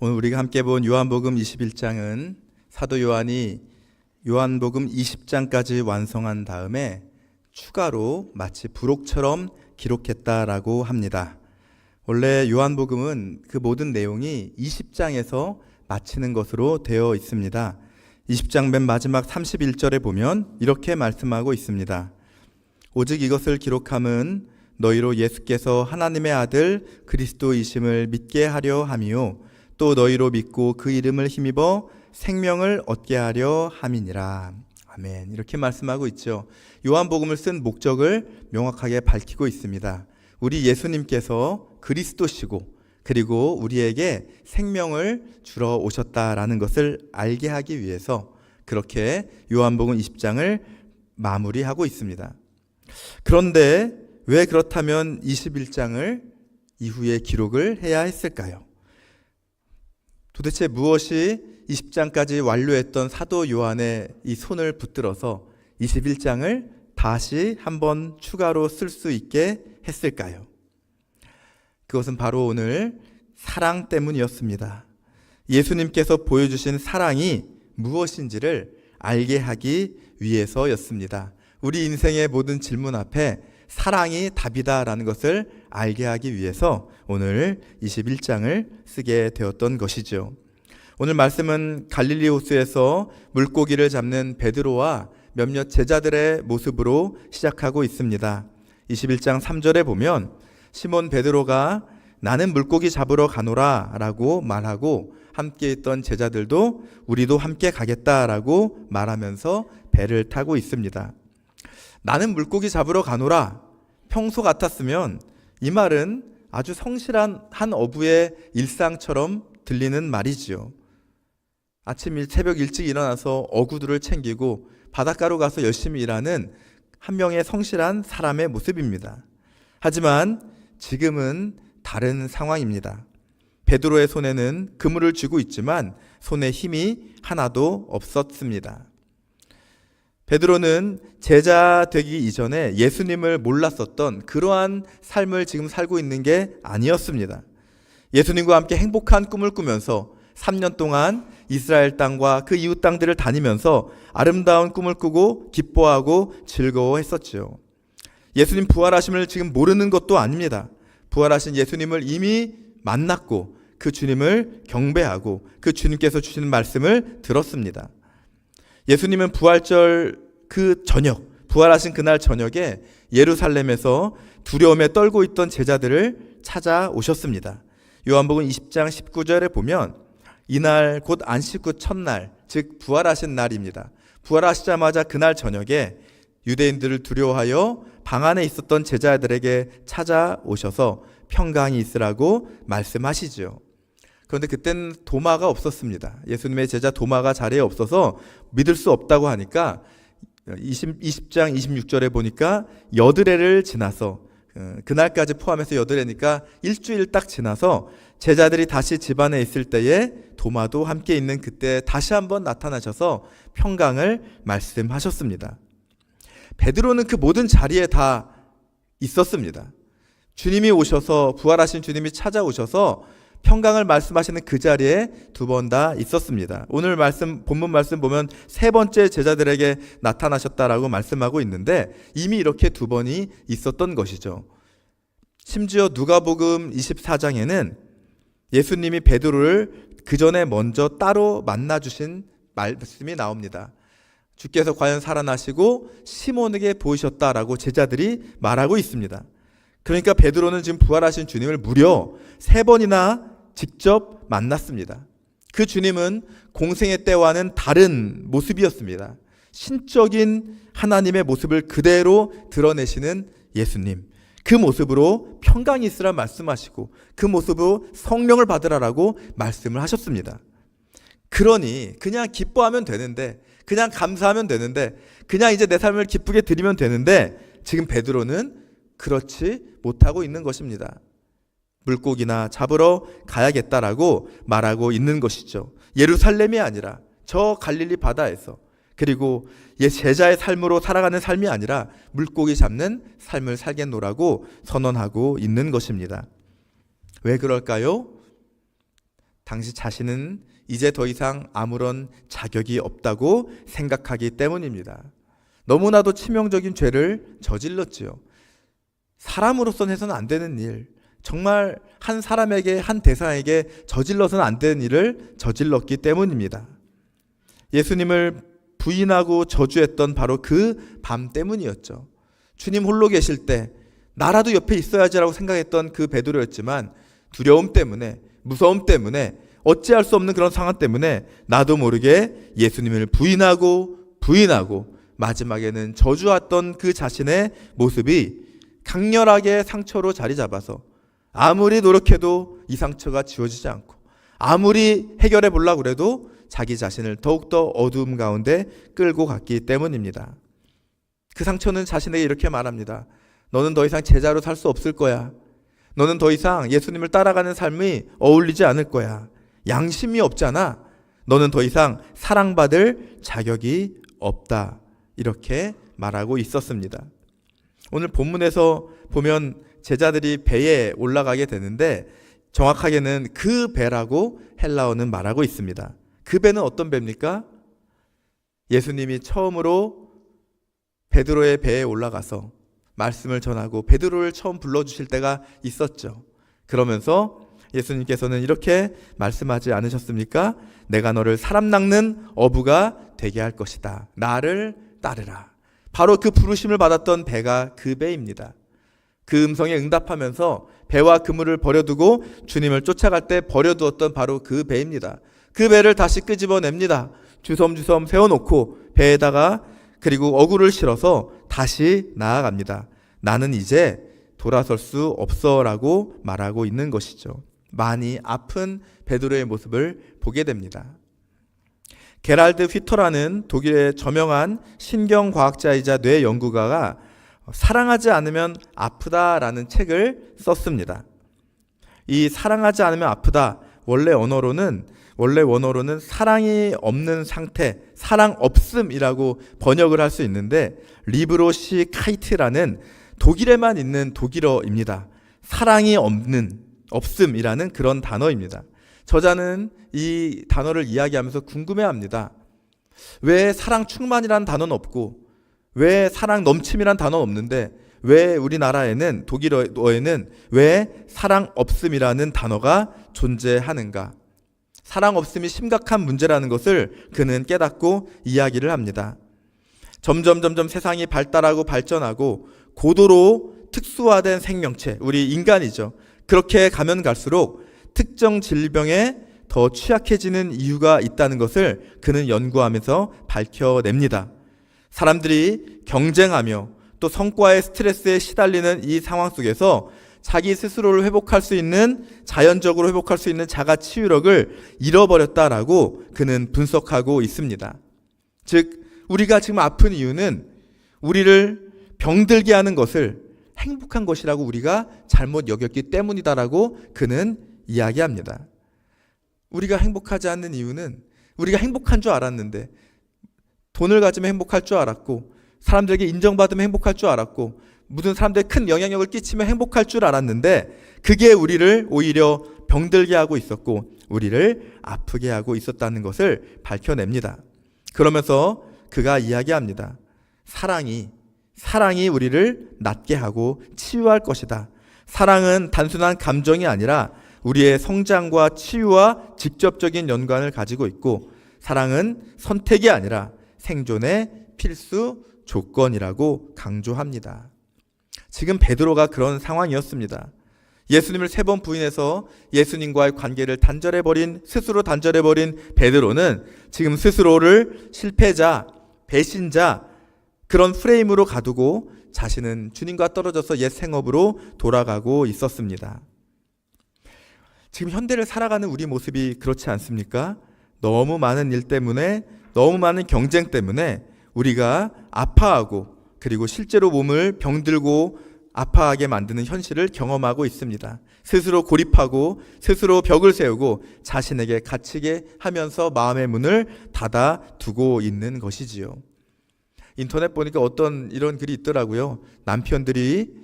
오늘 우리가 함께 본 요한복음 21장은 사도 요한이 요한복음 20장까지 완성한 다음에 추가로 마치 부록처럼 기록했다라고 합니다. 원래 요한복음은 그 모든 내용이 20장에서 마치는 것으로 되어 있습니다. 20장 맨 마지막 31절에 보면 이렇게 말씀하고 있습니다. 오직 이것을 기록함은 너희로 예수께서 하나님의 아들 그리스도이심을 믿게 하려 함이요 또 너희로 믿고 그 이름을 힘입어 생명을 얻게 하려 함이니라. 아멘. 이렇게 말씀하고 있죠. 요한복음을 쓴 목적을 명확하게 밝히고 있습니다. 우리 예수님께서 그리스도시고 그리고 우리에게 생명을 주러 오셨다라는 것을 알게 하기 위해서 그렇게 요한복음 20장을 마무리하고 있습니다. 그런데 왜 그렇다면 21장을 이후에 기록을 해야 했을까요? 도대체 무엇이 20장까지 완료했던 사도 요한의 이 손을 붙들어서 21장을 다시 한번 추가로 쓸 수 있게 했을까요? 그것은 바로 오늘 사랑 때문이었습니다. 예수님께서 보여주신 사랑이 무엇인지를 알게 하기 위해서였습니다. 우리 인생의 모든 질문 앞에 사랑이 답이다라는 것을 알게 하기 위해서 오늘 21장을 쓰게 되었던 것이죠. 오늘 말씀은 갈릴리 호수에서 물고기를 잡는 베드로와 몇몇 제자들의 모습으로 시작하고 있습니다. 21장 3절에 보면 시몬 베드로가 나는 물고기 잡으러 가노라 라고 말하고 함께 있던 제자들도 우리도 함께 가겠다라고 말하면서 배를 타고 있습니다. 나는 물고기 잡으러 가노라. 평소 같았으면 이 말은 아주 성실한 한 어부의 일상처럼 들리는 말이지요. 아침 새벽 일찍 일어나서 어구들을 챙기고 바닷가로 가서 열심히 일하는 한 명의 성실한 사람의 모습입니다. 하지만 지금은 다른 상황입니다. 베드로의 손에는 그물을 쥐고 있지만 손에 힘이 하나도 없었습니다. 베드로는 제자 되기 이전에 예수님을 몰랐었던 그러한 삶을 지금 살고 있는 게 아니었습니다. 예수님과 함께 행복한 꿈을 꾸면서 3년 동안 이스라엘 땅과 그 이웃 땅들을 다니면서 아름다운 꿈을 꾸고 기뻐하고 즐거워했었죠. 예수님 부활하심을 지금 모르는 것도 아닙니다. 부활하신 예수님을 이미 만났고 그 주님을 경배하고 그 주님께서 주시는 말씀을 들었습니다. 예수님은 부활절 그 저녁, 부활하신 그날 저녁에 예루살렘에서 두려움에 떨고 있던 제자들을 찾아오셨습니다. 요한복음 20장 19절에 보면 이날 곧 안식 후 첫날, 즉 부활하신 날입니다. 부활하시자마자 그날 저녁에 유대인들을 두려워하여 방 안에 있었던 제자들에게 찾아오셔서 평강이 있으라고 말씀하시죠. 그런데 그때는 도마가 없었습니다. 예수님의 제자 도마가 자리에 없어서 믿을 수 없다고 하니까 20장 26절에 보니까 여드레를 지나서 그날까지 포함해서 여드레니까 일주일 딱 지나서 제자들이 다시 집안에 있을 때에 도마도 함께 있는 그때 다시 한번 나타나셔서 평강을 말씀하셨습니다. 베드로는 그 모든 자리에 다 있었습니다. 주님이 오셔서 부활하신 주님이 찾아오셔서 평강을 말씀하시는 그 자리에 두 번 다 있었습니다. 오늘 본문 말씀 보면 세 번째 제자들에게 나타나셨다라고 말씀하고 있는데 이미 이렇게 두 번이 있었던 것이죠. 심지어 누가복음 24장에는 예수님이 베드로를 그 전에 먼저 따로 만나주신 말씀이 나옵니다. 주께서 과연 살아나시고 시몬에게 보이셨다라고 제자들이 말하고 있습니다. 그러니까 베드로는 지금 부활하신 주님을 무려 세 번이나 직접 만났습니다. 그 주님은 공생의 때와는 다른 모습이었습니다. 신적인 하나님의 모습을 그대로 드러내시는 예수님. 그 모습으로 평강이 있으라 말씀하시고 그 모습으로 성령을 받으라라고 말씀을 하셨습니다. 그러니 그냥 기뻐하면 되는데, 그냥 감사하면 되는데, 그냥 이제 내 삶을 기쁘게 드리면 되는데 지금 베드로는 그렇지 못하고 있는 것입니다. 물고기나 잡으러 가야겠다라고 말하고 있는 것이죠. 예루살렘이 아니라 저 갈릴리 바다에서, 그리고 제자의 삶으로 살아가는 삶이 아니라 물고기 잡는 삶을 살겠노라고 선언하고 있는 것입니다. 왜 그럴까요? 당시 자신은 이제 더 이상 아무런 자격이 없다고 생각하기 때문입니다. 너무나도 치명적인 죄를 저질렀지요. 사람으로서는 해서는 안 되는 일, 정말 한 사람에게, 한 대상에게 저질러서는 안 되는 일을 저질렀기 때문입니다. 예수님을 부인하고 저주했던 바로 그 밤 때문이었죠. 주님 홀로 계실 때 나라도 옆에 있어야지라고 생각했던 그 베드로였지만 두려움 때문에, 무서움 때문에, 어찌할 수 없는 그런 상황 때문에 나도 모르게 예수님을 부인하고 마지막에는 저주했던 그 자신의 모습이 강렬하게 상처로 자리 잡아서 아무리 노력해도 이 상처가 지워지지 않고 아무리 해결해 보려고 그래도 자기 자신을 더욱더 어두움 가운데 끌고 갔기 때문입니다. 그 상처는 자신에게 이렇게 말합니다. 너는 더 이상 제자로 살 수 없을 거야. 너는 더 이상 예수님을 따라가는 삶이 어울리지 않을 거야. 양심이 없잖아. 너는 더 이상 사랑받을 자격이 없다. 이렇게 말하고 있었습니다. 오늘 본문에서 보면 제자들이 배에 올라가게 되는데 정확하게는 그 배라고 헬라어는 말하고 있습니다. 그 배는 어떤 배입니까? 예수님이 처음으로 베드로의 배에 올라가서 말씀을 전하고 베드로를 처음 불러주실 때가 있었죠. 그러면서 예수님께서는 이렇게 말씀하지 않으셨습니까? 내가 너를 사람 낚는 어부가 되게 할 것이다. 나를 따르라. 바로 그 부르심을 받았던 배가 그 배입니다. 그 음성에 응답하면서 배와 그물을 버려두고 주님을 쫓아갈 때 버려두었던 바로 그 배입니다. 그 배를 다시 끄집어냅니다. 주섬주섬 세워놓고 배에다가 그리고 어구를 실어서 다시 나아갑니다. 나는 이제 돌아설 수 없어라고 말하고 있는 것이죠. 많이 아픈 베드로의 모습을 보게 됩니다. 게랄드 휘터라는 독일의 저명한 신경과학자이자 뇌 연구가가 사랑하지 않으면 아프다라는 책을 썼습니다. 이 사랑하지 않으면 아프다, 원래 원어로는 사랑이 없는 상태, 사랑 없음이라고 번역을 할 수 있는데 리브로시 카이트라는 독일에만 있는 독일어입니다. 사랑이 없음이라는 그런 단어입니다. 저자는 이 단어를 이야기하면서 궁금해합니다. 왜 사랑 충만이라는 단어는 없고 왜 사랑 넘침이라는 단어는 없는데 왜 우리나라에는 독일어에는 왜 사랑 없음이라는 단어가 존재하는가? 사랑 없음이 심각한 문제라는 것을 그는 깨닫고 이야기를 합니다. 점점 세상이 발달하고 발전하고 고도로 특수화된 생명체, 우리 인간이죠. 그렇게 가면 갈수록 특정 질병에 더 취약해지는 이유가 있다는 것을 그는 연구하면서 밝혀냅니다. 사람들이 경쟁하며 또 성과의 스트레스에 시달리는 이 상황 속에서 자기 스스로를 회복할 수 있는, 자연적으로 회복할 수 있는 자가 치유력을 잃어버렸다라고 그는 분석하고 있습니다. 즉, 우리가 지금 아픈 이유는 우리를 병들게 하는 것을 행복한 것이라고 우리가 잘못 여겼기 때문이다라고 그는 이야기합니다. 우리가 행복하지 않는 이유는 우리가 행복한 줄 알았는데, 돈을 가지면 행복할 줄 알았고, 사람들에게 인정받으면 행복할 줄 알았고, 모든 사람들에 큰 영향력을 끼치면 행복할 줄 알았는데 그게 우리를 오히려 병들게 하고 있었고 우리를 아프게 하고 있었다는 것을 밝혀냅니다. 그러면서 그가 이야기합니다. 사랑이 우리를 낫게 하고 치유할 것이다. 사랑은 단순한 감정이 아니라 우리의 성장과 치유와 직접적인 연관을 가지고 있고 사랑은 선택이 아니라 생존의 필수 조건이라고 강조합니다. 지금 베드로가 그런 상황이었습니다. 예수님을 3번 부인해서 예수님과의 관계를 스스로 단절해버린 베드로는 지금 스스로를 실패자, 배신자 그런 프레임으로 가두고 자신은 주님과 떨어져서 옛 생업으로 돌아가고 있었습니다. 지금 현대를 살아가는 우리 모습이 그렇지 않습니까? 너무 많은 일 때문에, 너무 많은 경쟁 때문에 우리가 아파하고 그리고 실제로 몸을 병들고 아파하게 만드는 현실을 경험하고 있습니다. 스스로 고립하고 스스로 벽을 세우고 자신에게 갇히게 하면서 마음의 문을 닫아두고 있는 것이지요. 인터넷 보니까 어떤 이런 글이 있더라고요. 남편들이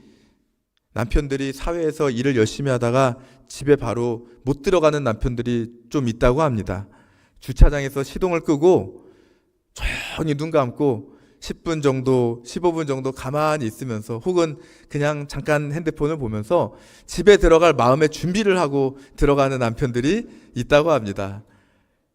남편들이 사회에서 일을 열심히 하다가 집에 바로 못 들어가는 남편들이 좀 있다고 합니다. 주차장에서 시동을 끄고 조용히 눈 감고 10분 정도, 15분 정도 가만히 있으면서 혹은 그냥 잠깐 핸드폰을 보면서 집에 들어갈 마음의 준비를 하고 들어가는 남편들이 있다고 합니다.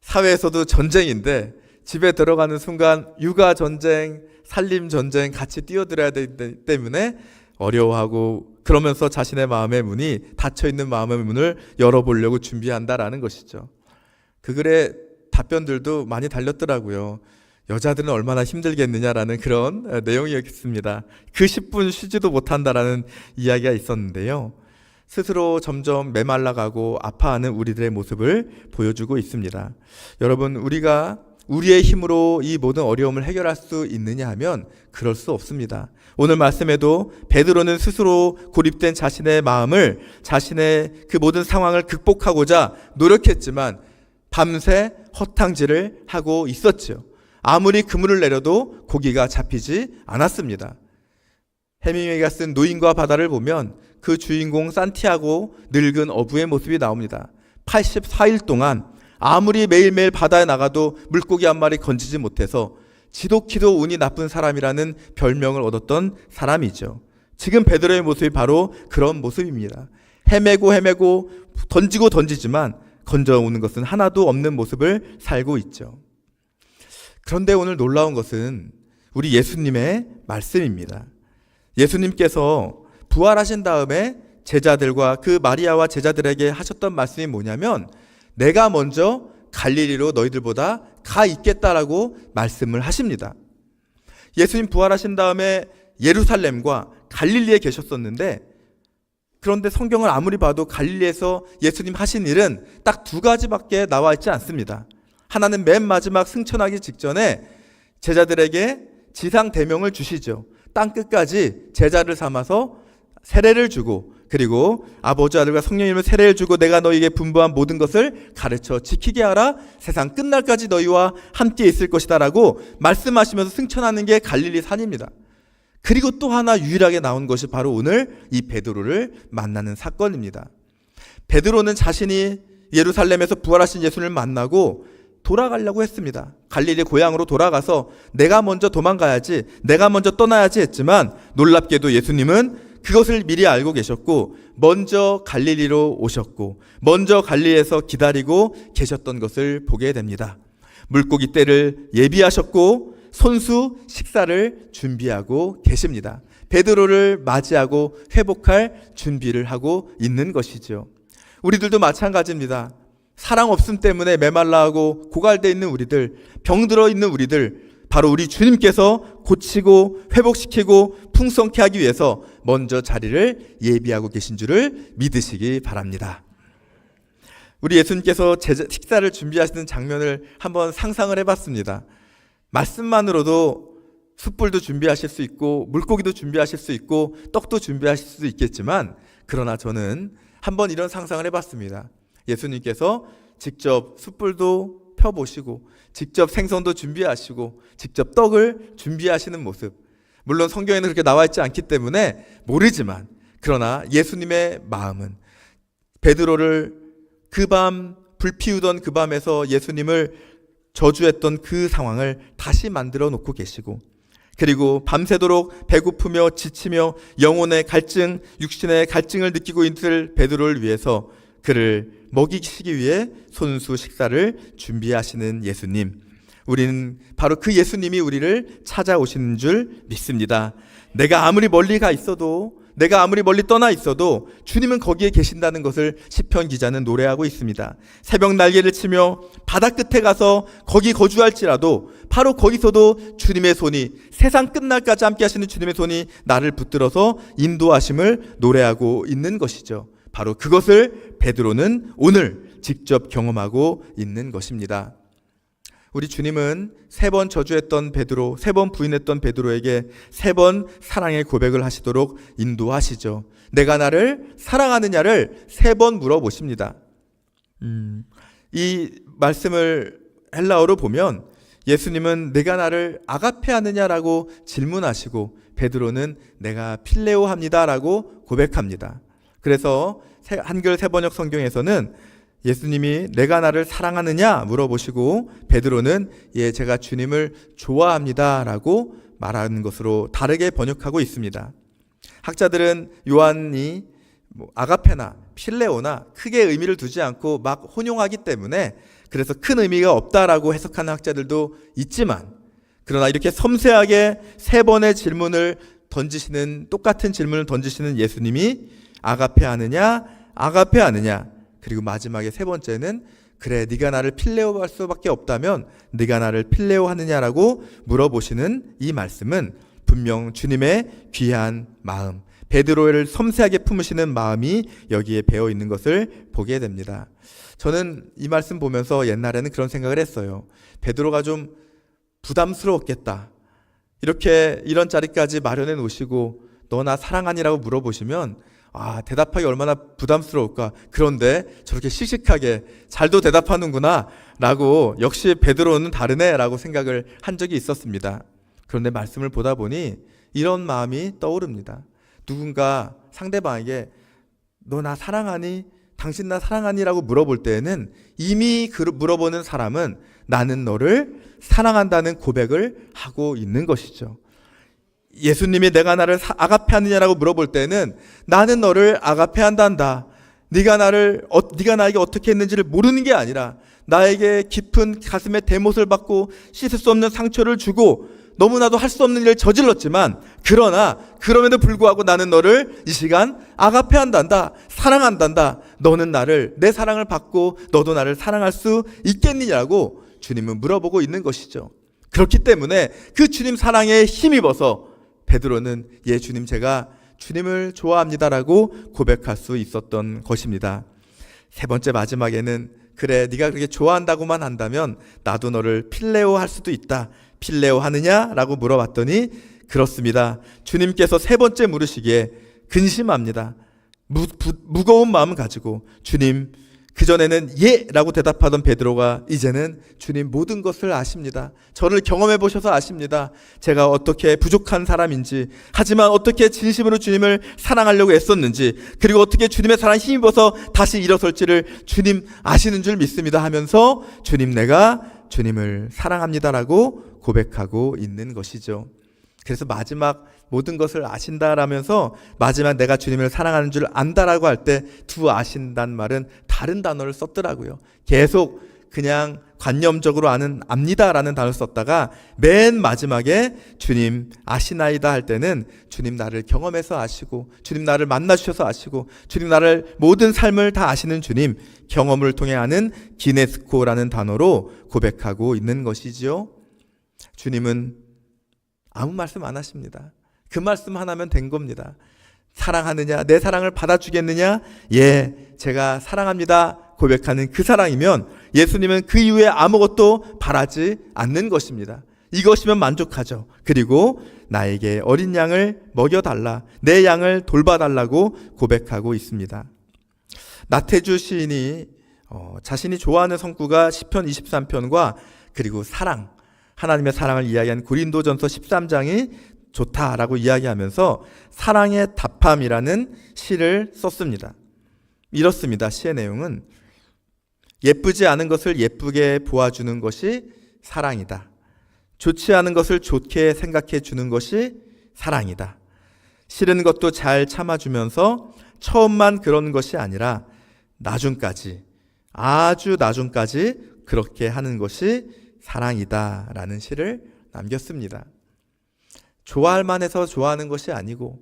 사회에서도 전쟁인데 집에 들어가는 순간 육아 전쟁, 살림 전쟁 같이 뛰어들어야 되기 때문에 어려워하고 그러면서 자신의 마음의 문이 닫혀있는 마음의 문을 열어보려고 준비한다라는 것이죠. 그 글의 답변들도 많이 달렸더라고요. 여자들은 얼마나 힘들겠느냐라는 그런 내용이었습니다. 그 10분 쉬지도 못한다라는 이야기가 있었는데요. 스스로 점점 메말라가고 아파하는 우리들의 모습을 보여주고 있습니다. 여러분, 우리가 우리의 힘으로 이 모든 어려움을 해결할 수 있느냐 하면 그럴 수 없습니다. 오늘 말씀에도 베드로는 스스로 고립된 자신의 마음을, 자신의 그 모든 상황을 극복하고자 노력했지만 밤새 허탕질을 하고 있었죠. 아무리 그물을 내려도 고기가 잡히지 않았습니다. 해밍웨이가 쓴 노인과 바다를 보면 그 주인공 산티아고 늙은 어부의 모습이 나옵니다. 84일 동안 아무리 매일매일 바다에 나가도 물고기 한 마리 건지지 못해서 지독히도 운이 나쁜 사람이라는 별명을 얻었던 사람이죠. 지금 베드로의 모습이 바로 그런 모습입니다. 헤매고 던지고 던지지만 건져오는 것은 하나도 없는 모습을 살고 있죠. 그런데 오늘 놀라운 것은 우리 예수님의 말씀입니다. 예수님께서 부활하신 다음에 제자들과 그 마리아와 제자들에게 하셨던 말씀이 뭐냐면 내가 먼저 갈릴리로 너희들보다 가 있겠다라고 말씀을 하십니다. 예수님 부활하신 다음에 예루살렘과 갈릴리에 계셨었는데 그런데 성경을 아무리 봐도 갈릴리에서 예수님 하신 일은 딱 두 가지밖에 나와 있지 않습니다. 하나는 맨 마지막 승천하기 직전에 제자들에게 지상 대명을 주시죠. 땅 끝까지 제자를 삼아서 세례를 주고 그리고 아버지 아들과 성령 이름으로 세례를 주고 내가 너희에게 분부한 모든 것을 가르쳐 지키게 하라. 세상 끝날까지 너희와 함께 있을 것이다 라고 말씀하시면서 승천하는 게 갈릴리 산입니다. 그리고 또 하나 유일하게 나온 것이 바로 오늘 이 베드로를 만나는 사건입니다. 베드로는 자신이 예루살렘에서 부활하신 예수님을 만나고 돌아가려고 했습니다. 갈릴리 고향으로 돌아가서 내가 먼저 도망가야지, 내가 먼저 떠나야지 했지만 놀랍게도 예수님은 그것을 미리 알고 계셨고 먼저 갈릴리로 오셨고 먼저 갈릴리에서 기다리고 계셨던 것을 보게 됩니다. 물고기 떼를 예비하셨고 손수 식사를 준비하고 계십니다. 베드로를 맞이하고 회복할 준비를 하고 있는 것이죠. 우리들도 마찬가지입니다. 사랑 없음 때문에 메말라하고 고갈되어 있는 우리들, 병들어 있는 우리들, 바로 우리 주님께서 고치고 회복시키고 풍성케 하기 위해서 먼저 자리를 예비하고 계신 줄을 믿으시기 바랍니다. 우리 예수님께서 식사를 준비하시는 장면을 한번 상상을 해봤습니다. 말씀만으로도 숯불도 준비하실 수 있고 물고기도 준비하실 수 있고 떡도 준비하실 수 있겠지만 그러나 저는 한번 이런 상상을 해봤습니다. 예수님께서 직접 숯불도 펴보시고 직접 생선도 준비하시고 직접 떡을 준비하시는 모습, 물론 성경에는 그렇게 나와 있지 않기 때문에 모르지만 그러나 예수님의 마음은 베드로를 그 밤 불 피우던 그 밤에서 예수님을 저주했던 그 상황을 다시 만들어 놓고 계시고 그리고 밤새도록 배고프며 지치며 영혼의 갈증, 육신의 갈증을 느끼고 있을 베드로를 위해서 그를 먹이시기 위해 손수 식사를 준비하시는 예수님. 우리는 바로 그 예수님이 우리를 찾아오시는 줄 믿습니다. 내가 아무리 멀리 가 있어도, 내가 아무리 멀리 떠나 있어도 주님은 거기에 계신다는 것을 시편 기자는 노래하고 있습니다. 새벽 날개를 치며 바다 끝에 가서 거기 거주할지라도 바로 거기서도 주님의 손이, 세상 끝날까지 함께 하시는 주님의 손이 나를 붙들어서 인도하심을 노래하고 있는 것이죠. 바로 그것을 베드로는 오늘 직접 경험하고 있는 것입니다. 우리 주님은 3번 저주했던 베드로, 3번 부인했던 베드로에게 3번 사랑의 고백을 하시도록 인도하시죠. 내가 나를 사랑하느냐를 3번 물어보십니다. 이 말씀을 헬라어로 보면 예수님은 내가 나를 아가페하느냐라고 질문하시고 베드로는 내가 필레오합니다라고 고백합니다. 그래서 한글 새번역 성경에서는 예수님이 내가 나를 사랑하느냐 물어보시고 베드로는 예, 제가 주님을 좋아합니다라고 말하는 것으로 다르게 번역하고 있습니다. 학자들은 요한이 아가페나 필레오나 크게 의미를 두지 않고 막 혼용하기 때문에 그래서 큰 의미가 없다라고 해석하는 학자들도 있지만, 그러나 이렇게 섬세하게 세 번의 질문을 던지시는, 똑같은 질문을 던지시는 예수님이 아가페하느냐 아가페하느냐, 그리고 마지막에 세 번째는 그래 네가 나를 필레오할 수밖에 없다면 네가 나를 필레오하느냐라고 물어보시는 이 말씀은 분명 주님의 귀한 마음, 베드로를 섬세하게 품으시는 마음이 여기에 배어 있는 것을 보게 됩니다. 저는 이 말씀 보면서 옛날에는 그런 생각을 했어요. 베드로가 좀 부담스러웠겠다. 이렇게 이런 자리까지 마련해 놓으시고 너 나 사랑하니라고 물어보시면 대답하기 얼마나 부담스러울까. 그런데 저렇게 씩씩하게 잘도 대답하는구나 라고, 역시 베드로는 다르네 라고 생각을 한 적이 있었습니다. 그런데 말씀을 보다 보니 이런 마음이 떠오릅니다. 누군가 상대방에게 너 나 사랑하니? 당신 나 사랑하니? 라고 물어볼 때에는 이미 물어보는 사람은 나는 너를 사랑한다는 고백을 하고 있는 것이죠. 예수님이 내가 나를 아가페하느냐라고 물어볼 때는 나는 너를 아가페한단다. 네가 나에게 어떻게 했는지를 모르는 게 아니라 나에게 깊은 가슴에 대못을 받고 씻을 수 없는 상처를 주고 너무나도 할 수 없는 일을 저질렀지만, 그러나 그럼에도 불구하고 나는 너를 이 시간 아가페한단다, 사랑한단다. 너는 내 사랑을 받고 너도 나를 사랑할 수 있겠느냐고 주님은 물어보고 있는 것이죠. 그렇기 때문에 그 주님 사랑에 힘입어서 베드로는 예, 주님 제가 주님을 좋아합니다라고 고백할 수 있었던 것입니다. 세 번째 마지막에는 그래 네가 그렇게 좋아한다고만 한다면 나도 너를 필레오 할 수도 있다. 필레오 하느냐라고 물어봤더니 그렇습니다. 주님께서 세 번째 물으시기에 근심합니다. 무거운 마음을 가지고 주님, 그전에는 예 라고 대답하던 베드로가 이제는 주님 모든 것을 아십니다. 저를 경험해 보셔서 아십니다. 제가 어떻게 부족한 사람인지, 하지만 어떻게 진심으로 주님을 사랑하려고 애썼는지, 그리고 어떻게 주님의 사랑에 힘입어서 다시 일어설지를 주님 아시는 줄 믿습니다 하면서 주님 내가 주님을 사랑합니다라고 고백하고 있는 것이죠. 그래서 마지막 모든 것을 아신다라면서 마지막 내가 주님을 사랑하는 줄 안다라고 할 때 두 아신다는 말은 다른 단어를 썼더라고요. 계속 그냥 관념적으로 압니다라는 단어를 썼다가 맨 마지막에 주님 아시나이다 할 때는 주님 나를 경험해서 아시고, 주님 나를 만나주셔서 아시고, 주님 나를 모든 삶을 다 아시는 주님, 경험을 통해 아는 기네스코라는 단어로 고백하고 있는 것이지요. 주님은 아무 말씀 안 하십니다. 그 말씀 하나면 된 겁니다. 사랑하느냐? 내 사랑을 받아주겠느냐? 예, 제가 사랑합니다 고백하는 그 사랑이면 예수님은 그 이후에 아무것도 바라지 않는 것입니다. 이것이면 만족하죠. 그리고 나에게 어린 양을 먹여달라, 내 양을 돌봐달라고 고백하고 있습니다. 나태주 시인이 자신이 좋아하는 성구가 시편 23편과 그리고 사랑, 하나님의 사랑을 이야기한 고린도전서 13장이 좋다라고 이야기하면서 사랑의 답함이라는 시를 썼습니다. 이렇습니다. 시의 내용은 예쁘지 않은 것을 예쁘게 보아주는 것이 사랑이다. 좋지 않은 것을 좋게 생각해 주는 것이 사랑이다. 싫은 것도 잘 참아주면서 처음만 그런 것이 아니라 나중까지, 아주 나중까지 그렇게 하는 것이 사랑이다 라는 시를 남겼습니다. 좋아할 만해서 좋아하는 것이 아니고,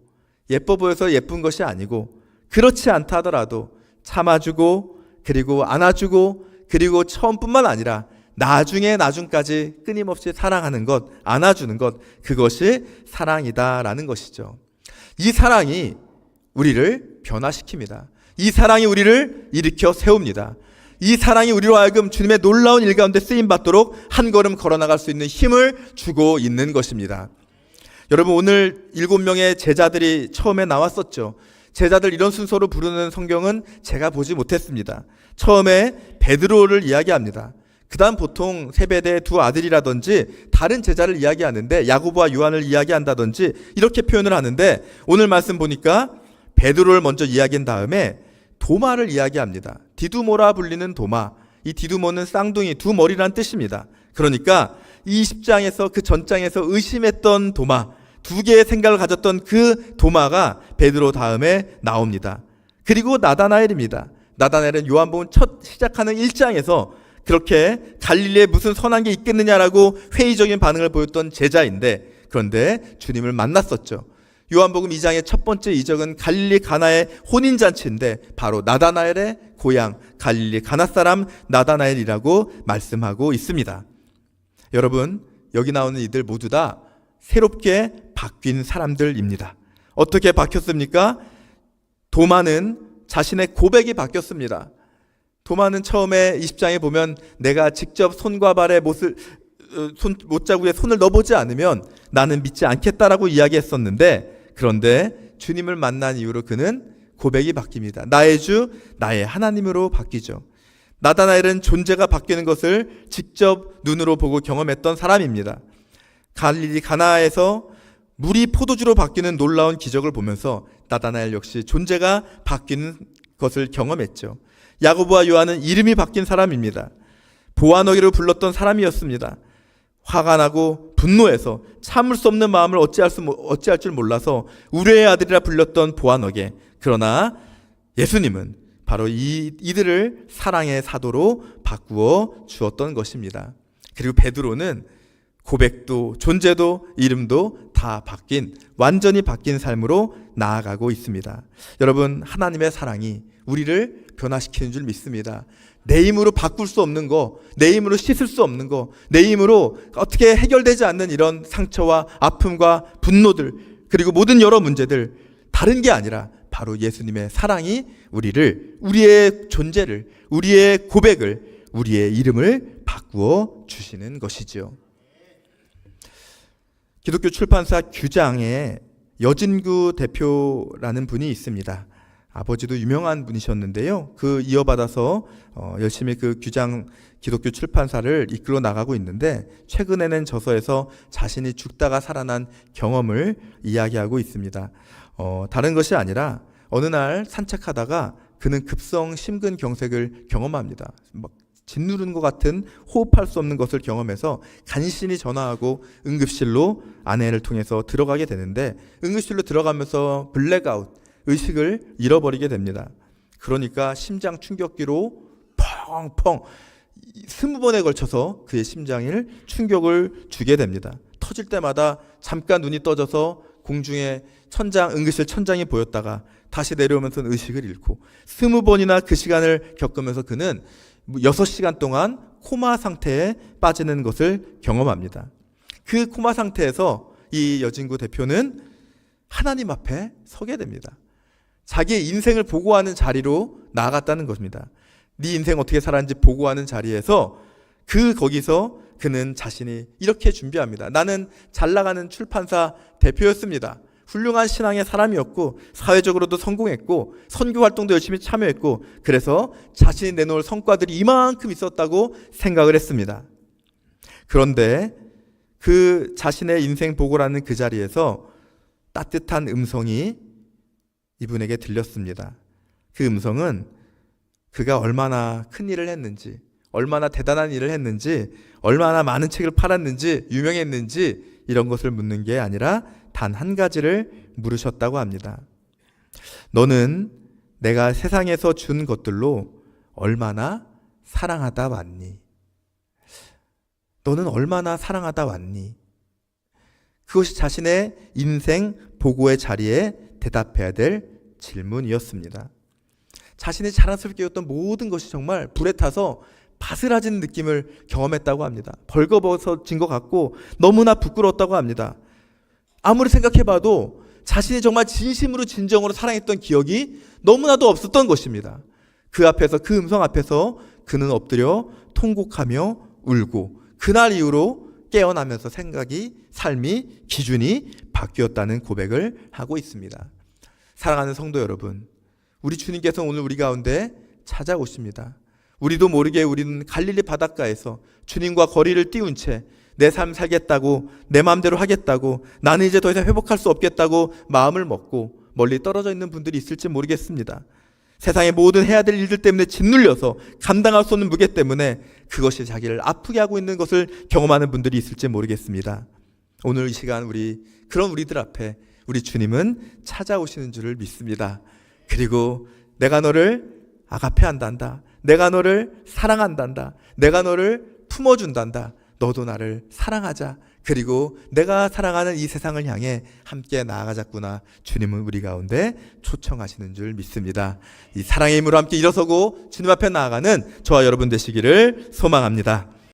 예뻐 보여서 예쁜 것이 아니고, 그렇지 않다 하더라도 참아주고, 그리고 안아주고, 그리고 처음뿐만 아니라 나중까지 끊임없이 사랑하는 것, 안아주는 것, 그것이 사랑이다 라는 것이죠. 이 사랑이 우리를 변화시킵니다. 이 사랑이 우리를 일으켜 세웁니다. 이 사랑이 우리로 하여금 주님의 놀라운 일 가운데 쓰임받도록 한 걸음 걸어나갈 수 있는 힘을 주고 있는 것입니다. 여러분, 오늘 7명의 제자들이 처음에 나왔었죠. 제자들 이런 순서로 부르는 성경은 제가 보지 못했습니다. 처음에 베드로를 이야기합니다. 그다음 보통 세베대 두 아들이라든지 다른 제자를 이야기하는데 야고보와 요한을 이야기한다든지 이렇게 표현을 하는데 오늘 말씀 보니까 베드로를 먼저 이야기한 다음에 도마를 이야기합니다. 디두모라 불리는 도마. 이 디두모는 쌍둥이 두 머리란 뜻입니다. 그러니까 이 10장에서 그 전장에서 의심했던 도마, 두 개의 생각을 가졌던 그 도마가 베드로 다음에 나옵니다. 그리고 나다나엘입니다. 나다나엘은 요한복음 첫 시작하는 1장에서 그렇게 갈릴리에 무슨 선한 게 있겠느냐라고 회의적인 반응을 보였던 제자인데 그런데 주님을 만났었죠. 요한복음 2장의 첫 번째 이적은 갈릴리 가나의 혼인잔치인데 바로 나다나엘의 고향 갈릴리 가나 사람 나다나엘이라고 말씀하고 있습니다. 여러분, 여기 나오는 이들 모두 다 새롭게 바뀐 사람들입니다. 어떻게 바뀌었습니까? 도마는 자신의 고백이 바뀌었습니다. 도마는 처음에 20장에 보면 내가 직접 손과 발에 못자국에 손을 넣어보지 않으면 나는 믿지 않겠다라고 이야기했었는데 그런데 주님을 만난 이후로 그는 고백이 바뀝니다. 나의 주, 나의 하나님으로 바뀌죠. 나다나엘은 존재가 바뀌는 것을 직접 눈으로 보고 경험했던 사람입니다. 갈릴리 가나에서 물이 포도주로 바뀌는 놀라운 기적을 보면서 나다나엘 역시 존재가 바뀌는 것을 경험했죠. 야고보와 요한은 이름이 바뀐 사람입니다. 보아너기로 불렀던 사람이었습니다. 화가 나고 분노해서 참을 수 없는 마음을 어찌할 줄 몰라서 우레의 아들이라 불렸던 보아너게. 그러나 예수님은 바로 이들을 사랑의 사도로 바꾸어 주었던 것입니다. 그리고 베드로는 고백도 존재도 이름도 다 바뀐 완전히 바뀐 삶으로 나아가고 있습니다. 여러분, 하나님의 사랑이 우리를 변화시키는 줄 믿습니다. 내 힘으로 바꿀 수 없는 거, 내 힘으로 씻을 수 없는 거, 내 힘으로 어떻게 해결되지 않는 이런 상처와 아픔과 분노들 그리고 모든 여러 문제들 다른 게 아니라 바로 예수님의 사랑이 우리의 존재를, 우리의 고백을, 우리의 이름을 바꾸어 주시는 것이지요. 기독교 출판사 규장에 여진구 대표라는 분이 있습니다. 아버지도 유명한 분이셨는데요. 그 이어받아서 열심히 그 규장 기독교 출판사를 이끌어 나가고 있는데 최근에는 저서에서 자신이 죽다가 살아난 경험을 이야기하고 있습니다. 다른 것이 아니라 어느 날 산책하다가 그는 급성 심근경색을 경험합니다. 막 짓누르는 것 같은 호흡할 수 없는 것을 경험해서 간신히 전화하고 응급실로 아내를 통해서 들어가게 되는데 응급실로 들어가면서 블랙아웃, 의식을 잃어버리게 됩니다. 그러니까 심장 충격기로 펑펑 20번에 걸쳐서 그의 심장을 충격을 주게 됩니다. 터질 때마다 잠깐 눈이 떠져서 공중에 응급실 천장이 보였다가 다시 내려오면서 의식을 잃고 20번이나 그 시간을 겪으면서 그는 6시간 동안 코마 상태에 빠지는 것을 경험합니다. 그 코마 상태에서 이 여진구 대표는 하나님 앞에 서게 됩니다. 자기의 인생을 보고하는 자리로 나아갔다는 것입니다. 네 인생 어떻게 살았는지 보고하는 자리에서 거기서 그는 자신이 이렇게 준비합니다. 나는 잘 나가는 출판사 대표였습니다. 훌륭한 신앙의 사람이었고 사회적으로도 성공했고 선교 활동도 열심히 참여했고 그래서 자신이 내놓을 성과들이 이만큼 있었다고 생각을 했습니다. 그런데 그 자신의 인생 보고라는 그 자리에서 따뜻한 음성이 이분에게 들렸습니다. 그 음성은 그가 얼마나 큰 일을 했는지, 얼마나 대단한 일을 했는지, 얼마나 많은 책을 팔았는지, 유명했는지 이런 것을 묻는 게 아니라 단 한 가지를 물으셨다고 합니다. 너는 내가 세상에서 준 것들로 얼마나 사랑하다 왔니? 너는 얼마나 사랑하다 왔니? 그것이 자신의 인생 보고의 자리에 대답해야 될 질문이었습니다. 자신이 자랑스럽게 여겼던 모든 것이 정말 불에 타서 바스라진 느낌을 경험했다고 합니다. 벌거벗어진 것 같고 너무나 부끄러웠다고 합니다. 아무리 생각해봐도 자신이 정말 진심으로 진정으로 사랑했던 기억이 너무나도 없었던 것입니다. 그 음성 앞에서 그는 엎드려 통곡하며 울고 그날 이후로 깨어나면서 삶이 기준이 바뀌었다는 고백을 하고 있습니다. 사랑하는 성도 여러분, 우리 주님께서 오늘 우리 가운데 찾아오십니다. 우리도 모르게 우리는 갈릴리 바닷가에서 주님과 거리를 띄운 채 내 삶 살겠다고, 내 마음대로 하겠다고, 나는 이제 더 이상 회복할 수 없겠다고 마음을 먹고 멀리 떨어져 있는 분들이 있을지 모르겠습니다. 세상의 모든 해야 될 일들 때문에 짓눌려서 감당할 수 없는 무게 때문에 그것이 자기를 아프게 하고 있는 것을 경험하는 분들이 있을지 모르겠습니다. 오늘 이 시간 그런 우리들 앞에 우리 주님은 찾아오시는 줄을 믿습니다. 그리고 내가 너를 아가페한단다. 내가 너를 사랑한단다. 내가 너를 품어준단다. 너도 나를 사랑하자. 그리고 내가 사랑하는 이 세상을 향해 함께 나아가자꾸나 주님은 우리 가운데 초청하시는 줄 믿습니다. 이 사랑의 힘으로 함께 일어서고 주님 앞에 나아가는 저와 여러분 되시기를 소망합니다.